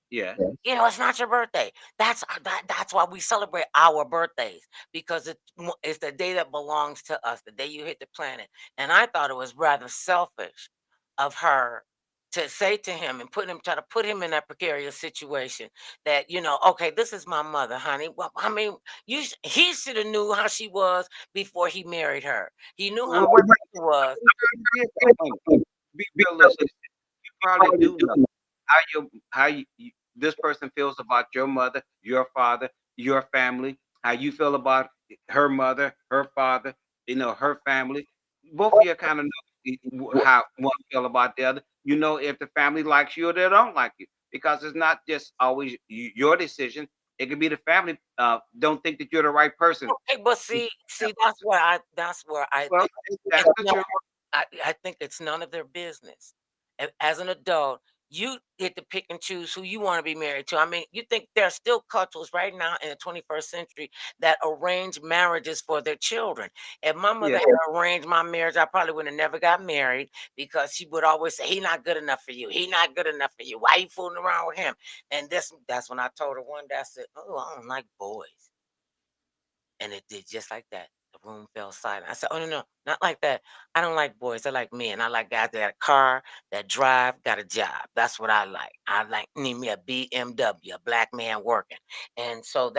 Yes. It's not your birthday. That's why we celebrate our birthdays, because it's the day that belongs to us, the day you hit the planet. And I thought it was rather selfish of her to say to him and try to put him in that precarious situation that, okay, this is my mother, honey. Well, I mean, he should have knew how she was before he married her. He knew how Well, she was. you did get women. Be realistic. You probably do know how this person feels about your mother, your father, your family, how you feel about her mother, her father, her family. Both of you kind of know how one feel about the other. You know if the family likes you or they don't like you, because it's not just always your decision. It could be the family don't think that you're the right person. Okay, but see, that's where I Well, think that's it's the not. truth. I think it's none of their business. As an adult, you get to pick and choose who you want to be married to. I mean, you think there are still couples right now in the 21st century that arrange marriages for their children. If my mother Yeah. had arranged my marriage, I probably would have never got married because she would always say, "He not good enough for you. He not good enough for you. Why you fooling around with him?" And that's when I told her one day, I said, "Oh, I don't like boys." And it did just like that. The room fell silent. I said, "Oh, no, no, not like that. I don't like boys. I like men. I like guys that got a car, that drive, got a job. That's what I like. I like need me a BMW, a black man working." And so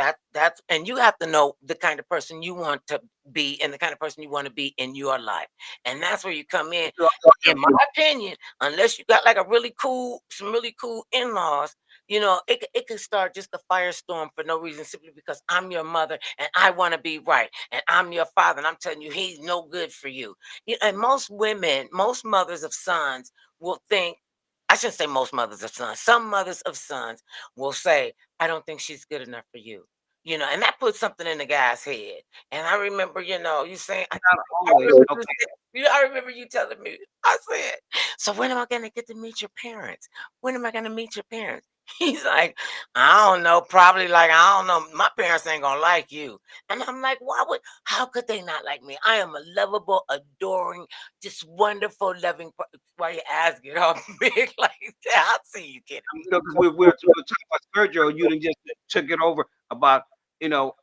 and you have to know the kind of person you want to be and the kind of person you want to be in your life. And that's where you come in my opinion, unless you got like some really cool in-laws, it could start just a firestorm for no reason, simply because I'm your mother and I want to be right, and I'm your father and I'm telling you he's no good for you. And most women, most mothers of sons will think. I shouldn't say most mothers of sons. Some mothers of sons will say, "I don't think she's good enough for you." And that puts something in the guy's head. And I remember, you saying, Not I always. remember Okay. I remember you telling me. I said, "So when am I gonna get to meet your parents? When am I gonna meet your parents?" He's like, "I don't know. Probably like, I don't know. My parents ain't gonna like you." And I'm like, how could they not like me? I am a lovable, adoring, just wonderful, loving. Why you ask it all big like that? I see you kidding me. Because we're talking about Sergio, you didn't just took it over about, you know,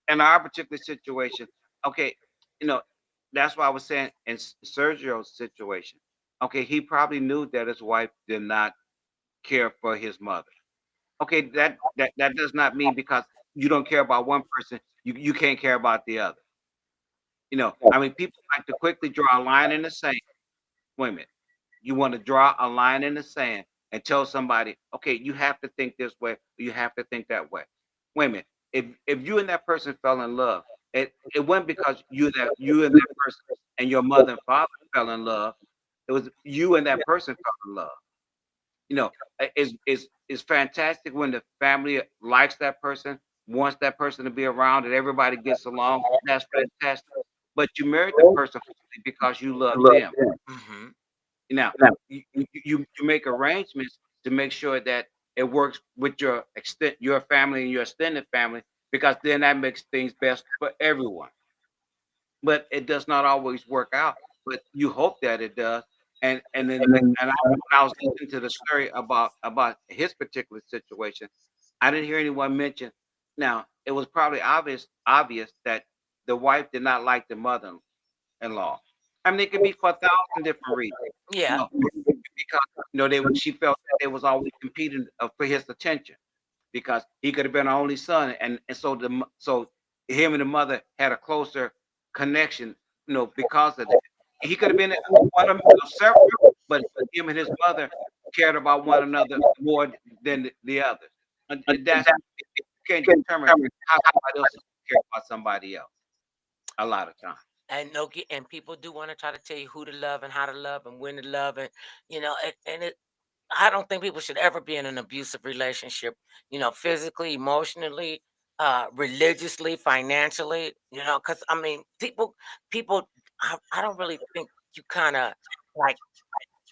in our particular situation. Okay, you know, that's why I was saying in Sergio's situation. Okay, he probably knew that his wife did not care for his mother. Okay, that does not mean because you don't care about one person, you can't care about the other. I mean, people like to quickly draw a line in the sand. Wait a minute. You want to draw a line in the sand and tell somebody, okay, you have to think this way, or you have to think that way. Wait a minute. If you and that person fell in love, it wasn't because you and that person and your mother and father fell in love. It was you and that person fell in love. It's fantastic when the family likes that person, wants that person to be around, and everybody gets along. That's fantastic. But you married the person because you love them. Hmm. Now, you make arrangements to make sure that it works with your family and your extended family, because then that makes things best for everyone. But it does not always work out. But you hope that it does. When I was listening to the story about his particular situation, I didn't hear anyone mention. Now, it was probably obvious that the wife did not like the mother-in-law. I mean, it could be for 1,000 different reasons. You Yeah. know, because she felt that they was always competing for his attention, because he could have been her only son, and so him and the mother had a closer connection, because of that. He could have been one of several, but him and his mother cared about one another more than the others. And that's you can't determine how somebody else care about somebody else a lot of times. And no, and people do want to try to tell you who to love and how to love and when to love, and I don't think people should ever be in an abusive relationship, physically, emotionally, religiously, financially, because I mean, I don't really think you kind of like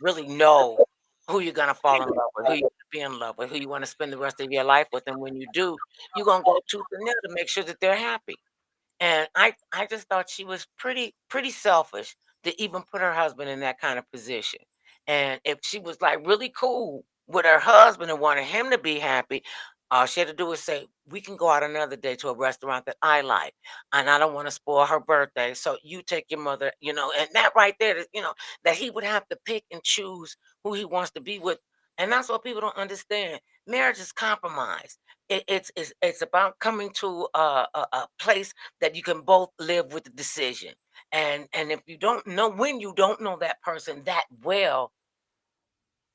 really know who you're gonna fall in love with, who you be in love with, who you want to spend the rest of your life with, and when you do, you're gonna go tooth and nail to make sure that they're happy. And I just thought she was pretty selfish to even put her husband in that kind of position. And if she was like really cool with her husband and wanted him to be happy, All she had to do was say, "We can go out another day to a restaurant that I like, and I don't want to spoil her birthday. So you take your mother, and that right there, that he would have to pick and choose who he wants to be with. And that's what people don't understand. Marriage is compromise. It's about coming to a place that you can both live with the decision. And if you don't know when you don't know that person that well,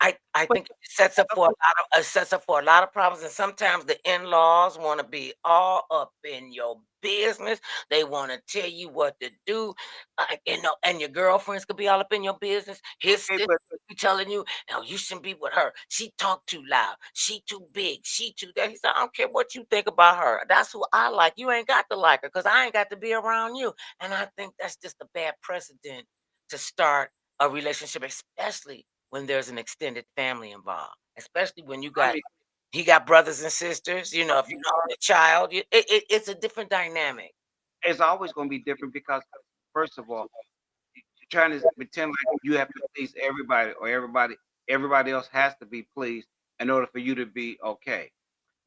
I But think it sets up for a lot of problems, and sometimes the in-laws wanna be all up in your business. They wanna tell you what to do, and your girlfriends could be all up in your business. His okay, sister but be telling you, "No, you shouldn't be with her. She talk too loud. She too big. She too that." He said, "I don't care what you think about her. That's who I like. You ain't got to like her because I ain't got to be around you." And I think that's just a bad precedent to start a relationship, especially when there's an extended family involved, especially when I mean, he got brothers and sisters, if you know the child, it's a different dynamic. it's always going to be different because, first of all, you're trying to pretend like you have to please everybody, or everybody else has to be pleased in order for you to be okay.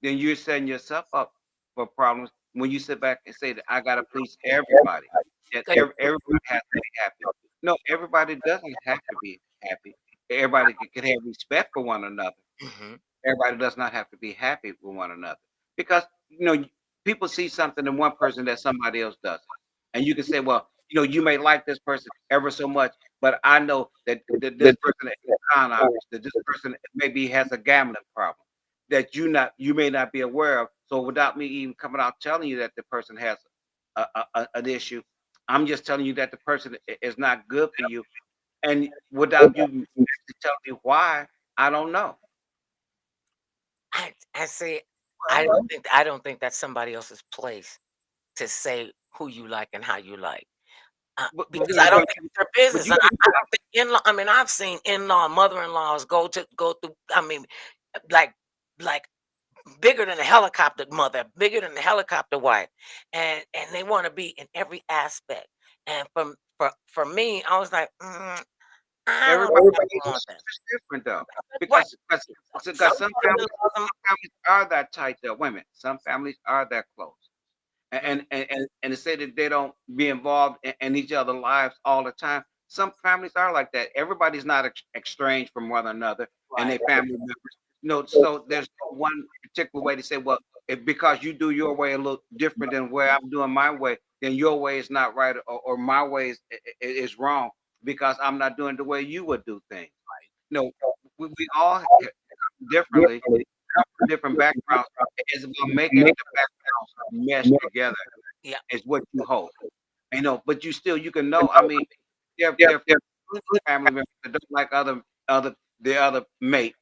Then you're setting yourself up for problems when you sit back and say that I gotta please everybody. That 'Cause everybody has to be happy. No, everybody doesn't have to be happy. Everybody can have respect for one another. Mhm, Everybody does not have to be happy with one another because people see something in one person that somebody else doesn't, and you can say, well, you may like this person ever so much, but I know that this person is a con artist, that this person maybe has a gambling problem that you may not be aware of. So without me even coming out telling you that the person has an issue, I'm just telling you that the person is not good for you, and without you actually telling me why, I don't know. I say Well, I don't think that's somebody else's place to say who you like and how you like, because I don't think it's their but business, you and can I don't think I mean, I've seen in-law, mother-in-laws go through, I mean, like like bigger than a helicopter mother, bigger than the helicopter wife, and they want to be in every aspect. And for me, I was like, I don't know everybody's if I want that. relationship is different though, Right? because Some some families mothers-in-laws, some families are that tight though. Women, some families are that close. mm, And to say that they don't be involved in each other's lives all the time. Some families are like that. Everybody's not estranged from one another and right? their family members. So there's no one particular way to say, well, if because you do your way a little different than where I'm doing my way, then your way is not right, or my way is wrong because I'm not doing the way you would do things. No, we all differently, come from different backgrounds. It's about making the backgrounds mesh together Yeah. is what you hope. But you can know. I mean, there are family members that don't like the other mate,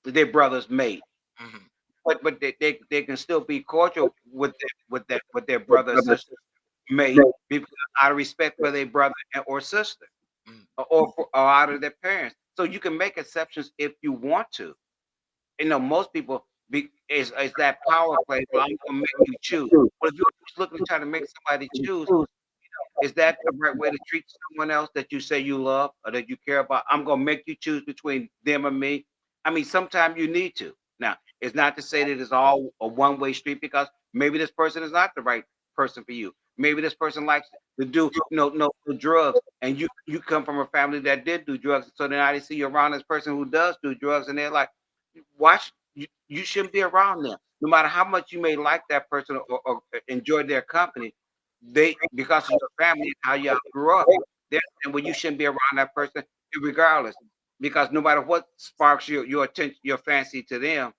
their brother's mate, Hmm. but they can still be cordial with their brother or sister mate because out of respect for their brother or sister, or out of their parents. So you can make exceptions if you want to. Most people is that power play. Well, I'm gonna make you choose. But if you're always looking to try to make somebody choose, is that the right way to treat someone else that you say you love or that you care about? I'm gonna make you choose between them and me. I mean, sometimes you need to. Now, it's not to say that it's all a one-way street because maybe this person is not the right person for you. Maybe this person likes to do no drugs, and you come from a family that did do drugs, so then I see you around this person who does do drugs, and they're like, watch you shouldn't be around them. No matter how much you may like that person or enjoy their company, they because of your family and how y'all grew up, and well, you shouldn't be around that person regardless. Because no matter what sparks your attention, your fancy to them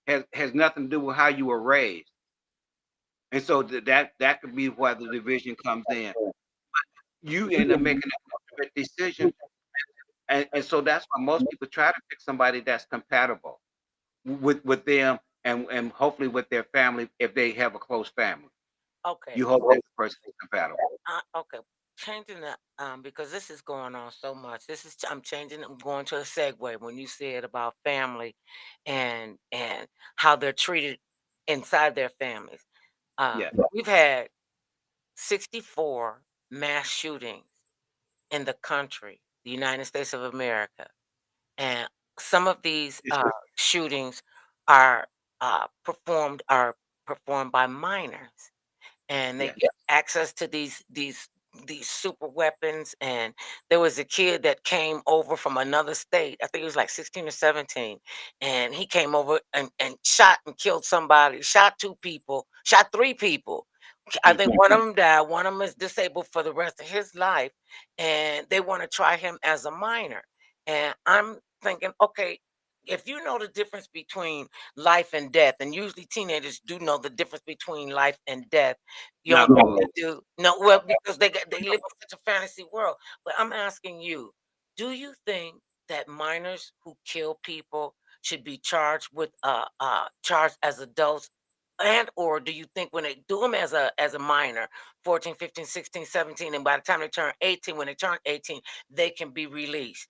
has nothing to do with how you were raised. And so that could be where the division comes in. You end up making an ultimate decision. And so that's why most people try to pick somebody that's compatible with them and hopefully with their family if they have a close family. Okay. You hope that the person is compatible. Okay. Changing that, because this is going on so much. I'm changing. I'm going to a segue when you said about family, and how they're treated inside their families. Yeah. We've had 64 mass shootings in the country, the United States of America, and some of these It's shootings are. performed are performed by minors, and they Yes. get access to these super weapons. And there was a kid that came over from another state. I think he was like 16 or 17, and he came over and shot and killed somebody, shot two people, shot three people. I think Mhm. one of them died, one of them is disabled for the rest of his life, and they want to try him as a minor. And I'm thinking, okay, if you know the difference between life and death, and usually teenagers do know the difference between life and death, you don't Not think all of they do? No, well, because they live in such a fantasy world. But I'm asking you, do you think that minors who kill people should be charged with charged as adults? And or do you think when they do them as a minor, 14, 15, 16, 17, and by the time they turn 18, when they turn 18, they can be released?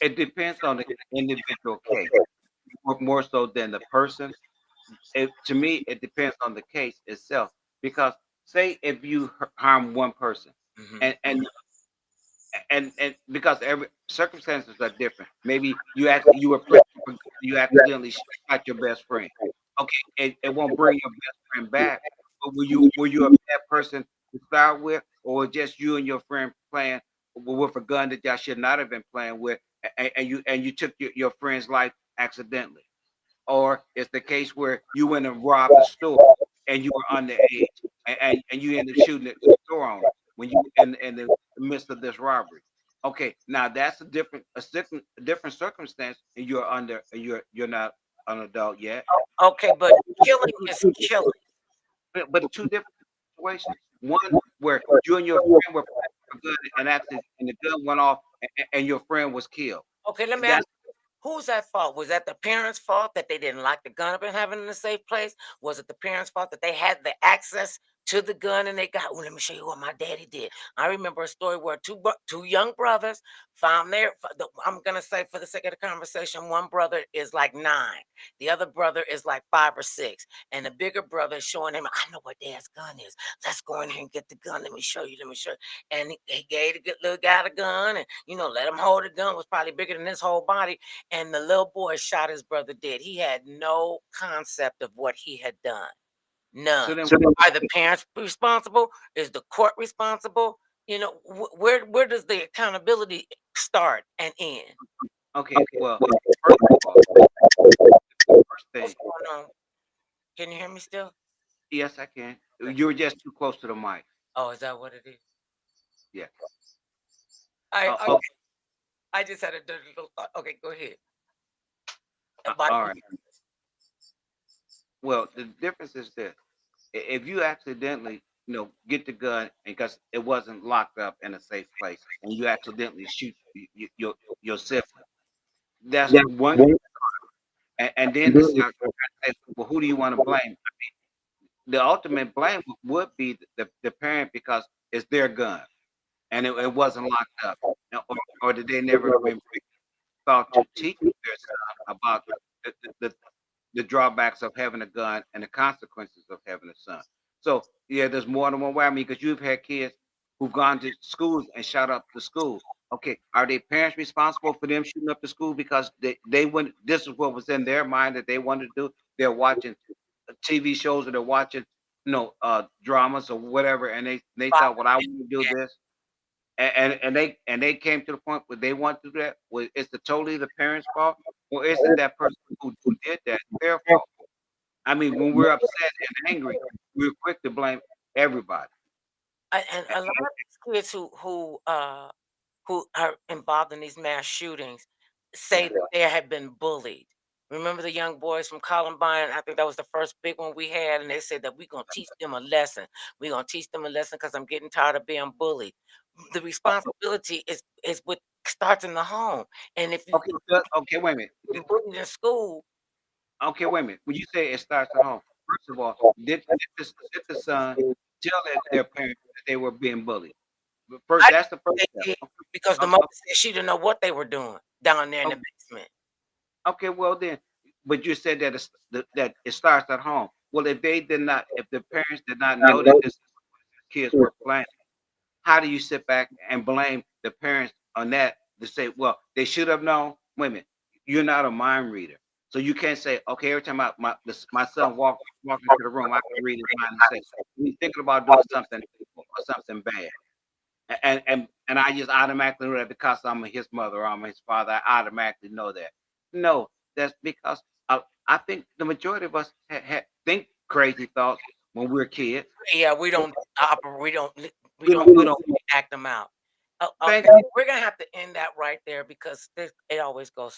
it depends on the individual case, more so than the person. To me, it depends on the case itself. Because say if you harm one person, Hmm. and and because every circumstances are different. Maybe you were praying for God, you accidentally shot your best friend. Okay, it won't bring your best friend back. But were you a bad person to start with, or just you and your friend playing with a gun that y'all should not have been playing with, and you took your friend's life accidentally? Or it's the case where you went and robbed the store and you were underage, and you end up shooting at the store owner when you in the midst of this robbery. Okay, now that's a different circumstance, and you're not an adult yet. Okay, but killing is killing. But two different situations. One where you and your friend were playing with a gun, and the gun went off, and your friend was killed. Okay, let me ask. That's Who's at fault? Was that the parents' fault that they didn't lock the gun up and have it in a safe place? Was it the parents' fault that they had the access to the gun and they got, oh, let me show you what my daddy did. I remember a story where two young brothers found I'm going to say for the sake of the conversation, one brother is like 9. The other brother is like 5 or 6. And the bigger brother is showing him, I know where dad's gun is. Let's go in here and get the gun. Let me show you. Let me show you. And he gave the little guy the gun and, let him hold the gun. It was probably bigger than his whole body, and the little boy shot his brother dead. He had no concept of what he had done. so None. then. Are the parents responsible? Is the court responsible? Where does the accountability start and end? Okay, well, first of all, first thing. What's going on? Can you hear me still? Yes, I can. Okay. You were just too close to the mic. Oh, is that what it is? Yeah. I I, Okay. I just had a dirty little thought. Okay, go ahead. About All right. Well, the difference is this: if you accidentally, get the gun because it wasn't locked up in a safe place, and you accidentally shoot your sibling, that's one. And then it's like, well, who do you want to blame? The ultimate blame would be the parent because it's their gun and it wasn't locked up, or did they never thought to teach their son about the, the, the, the drawbacks of having a gun and the consequences of having a son. So yeah, there's more than one way. I mean, because you've had kids who've gone to schools and shot up the school. Okay, are their parents responsible for them shooting up the school because they went? This is what was in their mind that they wanted to do. They're watching TV shows or they're watching, dramas or whatever, and they thought, well, I want to do this, and they came to the point where they want to do that. Well, is it totally the parents' fault, or is it that person who did that their fault? I mean, when we're upset and angry, we're quick to blame everybody. and a lot of these kids who are involved in these mass shootings say Yeah. that they have been bullied. Remember the young boys from Columbine? I think that was the first big one we had, and they said that we're gonna teach them a lesson. We're gonna teach them a lesson because I'm getting tired of being bullied. The responsibility is what starts in the home, and if you Okay. Okay. Wait a minute. get bullied in school, Okay. Wait a minute. When you say it starts at home, first of all, did the son tell their parents that they were being bullied? But first, I that's the first think step. they did because the Okay. mother said she didn't know what they were doing down there in the Okay. basement. Okay, well then, but you said that it starts at home. Well, if the parents did not know that this is what kids were playing, how do you sit back and blame the parents on that to say, well, they should have known? Wait a minute, you're not a mind reader. So you can't say, okay, every time my son walk into the room, I can read his mind and say, he's thinking about doing something evil or something bad. And I just automatically know that because I'm his mother or I'm his father, I automatically know that. No, that's because I think the majority of us think crazy thoughts when we're kids. Yeah, we don't operate. We We don't don't we don't act them out. think. Okay, we're gonna have to end that right there because it always goes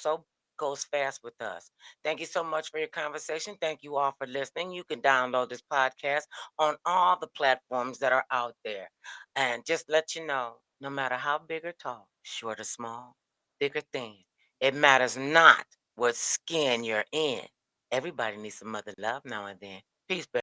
fast with us. Thank you so much for your conversation. Thank you all for listening. You can download this podcast on all the platforms that are out there, and just let you know, no matter how big or tall, short or small, big or thin, it matters not what skin you're in. Everybody needs some mother love now and then. Peace.